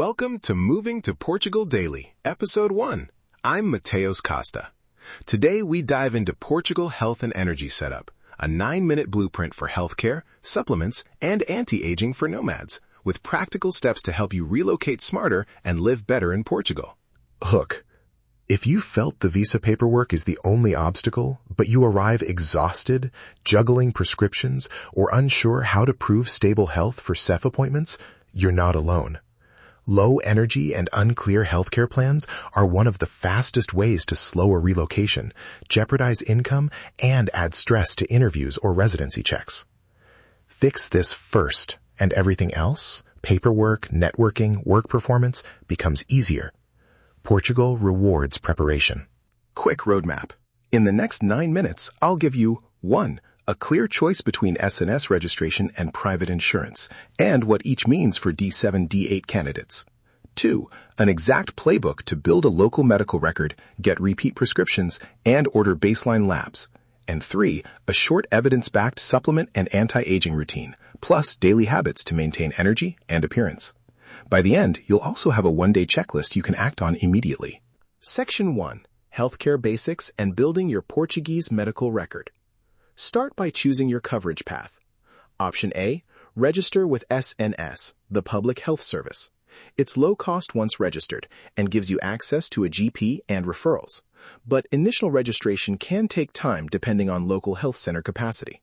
Welcome to Moving to Portugal Daily, Episode 1. I'm Mateos Costa. Today we dive into Portugal Health and Energy Setup, a 9-minute blueprint for healthcare, supplements, and anti-aging for nomads, with practical steps to help you relocate smarter and live better in Portugal. Hook. If you felt the visa paperwork is the only obstacle, but you arrive exhausted, juggling prescriptions, or unsure how to prove stable health for CEF appointments, you're not alone. Low energy and unclear healthcare plans are one of the fastest ways to slow a relocation, jeopardize income, and add stress to interviews or residency checks. Fix this first, and everything else, paperwork, networking, work performance, becomes easier. Portugal rewards preparation. Quick roadmap. In the next 9 minutes, I'll give you 1. A clear choice between SNS registration and private insurance, and what each means for D7, D8 candidates. 2. An exact playbook to build a local medical record, get repeat prescriptions, and order baseline labs. And 3. A short evidence-backed supplement and anti-aging routine, plus daily habits to maintain energy and appearance. By the end, you'll also have a 1-day checklist you can act on immediately. Section 1. Healthcare Basics and Building Your Portuguese Medical Record. Start by choosing your coverage path. Option A, register with SNS, the Public Health Service. It's low cost once registered and gives you access to a GP and referrals. But initial registration can take time depending on local health center capacity.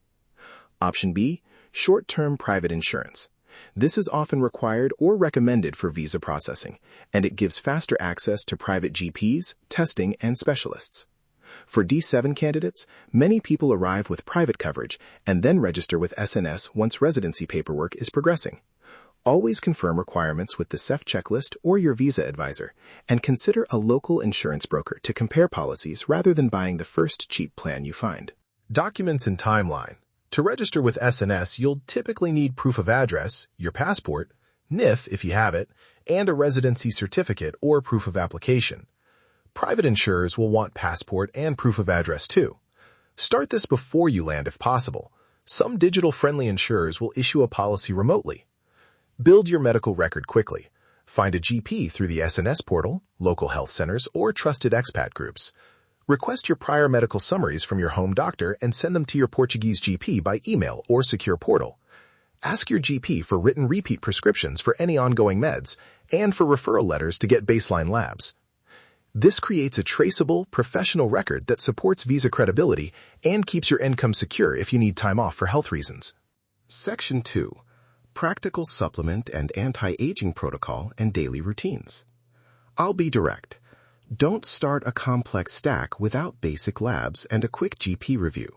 Option B, short-term private insurance. This is often required or recommended for visa processing, and it gives faster access to private GPs, testing, and specialists. For D7 candidates, many people arrive with private coverage and then register with SNS once residency paperwork is progressing. Always confirm requirements with the CEF checklist or your visa advisor, and consider a local insurance broker to compare policies rather than buying the first cheap plan you find. Documents and timeline. To register with SNS, you'll typically need proof of address, your passport, NIF if you have it, and a residency certificate or proof of application. Private insurers will want passport and proof of address too. Start this before you land if possible. Some digital-friendly insurers will issue a policy remotely. Build your medical record quickly. Find a GP through the SNS portal, local health centers, or trusted expat groups. Request your prior medical summaries from your home doctor and send them to your Portuguese GP by email or secure portal. Ask your GP for written repeat prescriptions for any ongoing meds and for referral letters to get baseline labs. This creates a traceable, professional record that supports visa credibility and keeps your income secure if you need time off for health reasons. Section 2. Practical supplement and anti-aging protocol and daily routines. I'll be direct. Don't start a complex stack without basic labs and a quick GP review.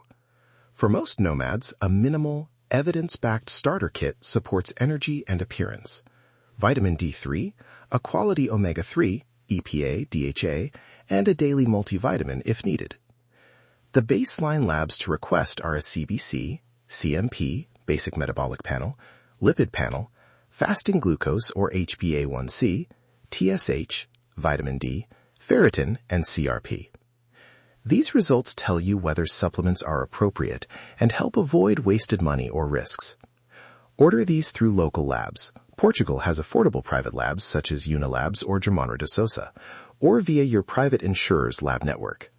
For most nomads, a minimal, evidence-backed starter kit supports energy and appearance. Vitamin D3, a quality omega-3, EPA, DHA, and a daily multivitamin if needed. The baseline labs to request are a CBC, CMP, basic metabolic panel, lipid panel, fasting glucose or HbA1c, TSH, vitamin D, ferritin, and CRP. These results tell you whether supplements are appropriate and help avoid wasted money or risks. Order these through local labs. Portugal has affordable private labs such as Unilabs or Dramano de Sousa, or via your private insurer's lab network.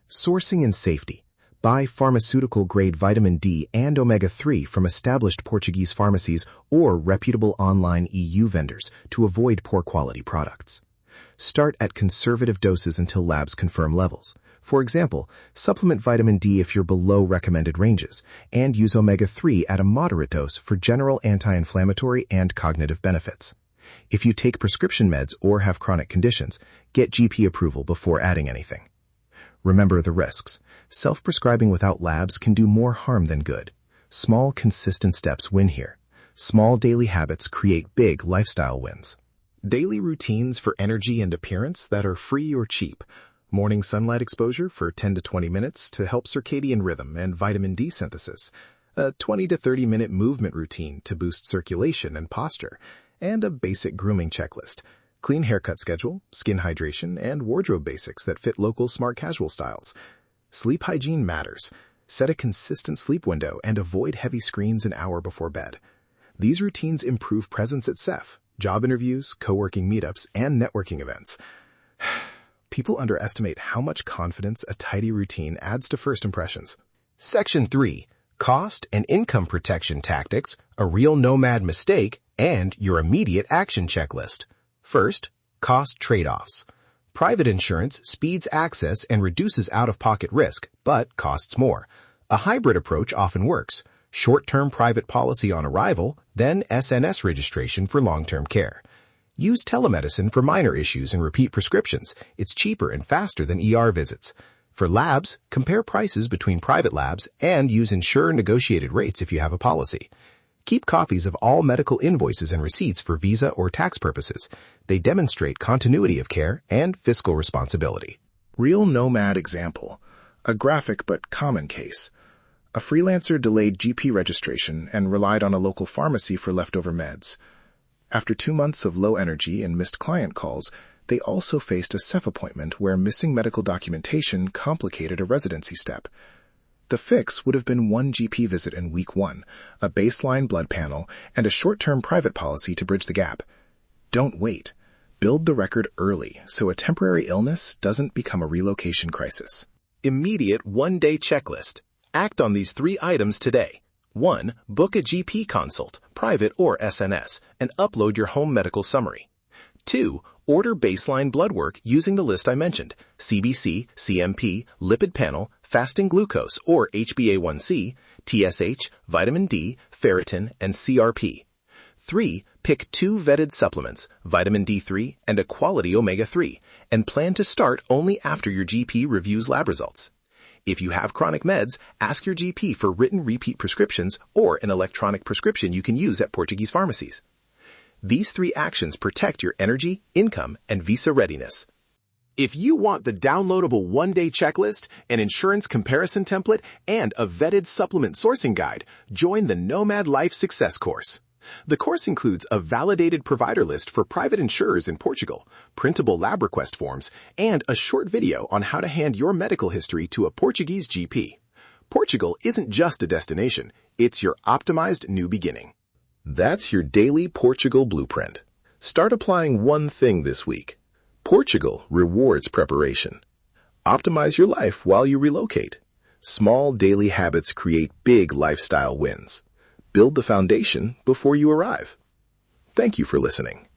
Sourcing and safety. Buy pharmaceutical-grade vitamin D and omega-3 from established Portuguese pharmacies or reputable online EU vendors to avoid poor quality products. Start at conservative doses until labs confirm levels. For example, supplement vitamin D if you're below recommended ranges, and use omega-3 at a moderate dose for general anti-inflammatory and cognitive benefits. If you take prescription meds or have chronic conditions, get GP approval before adding anything. Remember the risks. Self-prescribing without labs can do more harm than good. Small, consistent steps win here. Small daily habits create big lifestyle wins. Daily routines for energy and appearance that are free or cheap. Morning sunlight exposure for 10 to 20 minutes to help circadian rhythm and vitamin D synthesis. A 20 to 30 minute movement routine to boost circulation and posture. And a basic grooming checklist. Clean haircut schedule, skin hydration, and wardrobe basics that fit local smart casual styles. Sleep hygiene matters. Set a consistent sleep window and avoid heavy screens an hour before bed. These routines improve presence at CEF, job interviews, co-working meetups, and networking events. People underestimate how much confidence a tidy routine adds to first impressions. Section 3. Cost and income protection tactics, a real nomad mistake, and your immediate action checklist. First, cost trade-offs. Private insurance speeds access and reduces out-of-pocket risk, but costs more. A hybrid approach often works. Short-term private policy on arrival, then SNS registration for long-term care. Use telemedicine for minor issues and repeat prescriptions. It's cheaper and faster than ER visits. For labs, compare prices between private labs and use insurer-negotiated rates if you have a policy. Keep copies of all medical invoices and receipts for visa or tax purposes. They demonstrate continuity of care and fiscal responsibility. Real nomad example. A graphic but common case. A freelancer delayed GP registration and relied on a local pharmacy for leftover meds. After 2 months of low energy and missed client calls, they also faced a CEF appointment where missing medical documentation complicated a residency step. The fix would have been 1 GP visit in week 1, a baseline blood panel, and a short-term private policy to bridge the gap. Don't wait. Build the record early so a temporary illness doesn't become a relocation crisis. Immediate one-day checklist. Act on these 3 items today. 1. Book a GP consult, private or SNS, and upload your home medical summary. 2. Order baseline blood work using the list I mentioned, CBC, CMP, lipid panel, fasting glucose or HbA1c, TSH, vitamin D, ferritin, and CRP. 3. Pick 2 vetted supplements, vitamin D3 and a quality omega-3, and plan to start only after your GP reviews lab results. If you have chronic meds, ask your GP for written repeat prescriptions or an electronic prescription you can use at Portuguese pharmacies. These 3 actions protect your energy, income, and visa readiness. If you want the downloadable one-day checklist, an insurance comparison template, and a vetted supplement sourcing guide, join the Nomad Life Success course. The course includes a validated provider list for private insurers in Portugal, printable lab request forms, and a short video on how to hand your medical history to a Portuguese GP. Portugal isn't just a destination, it's your optimized new beginning. That's your daily Portugal blueprint. Start applying one thing this week. Portugal rewards preparation. Optimize your life while you relocate. Small daily habits create big lifestyle wins. Build the foundation before you arrive. Thank you for listening.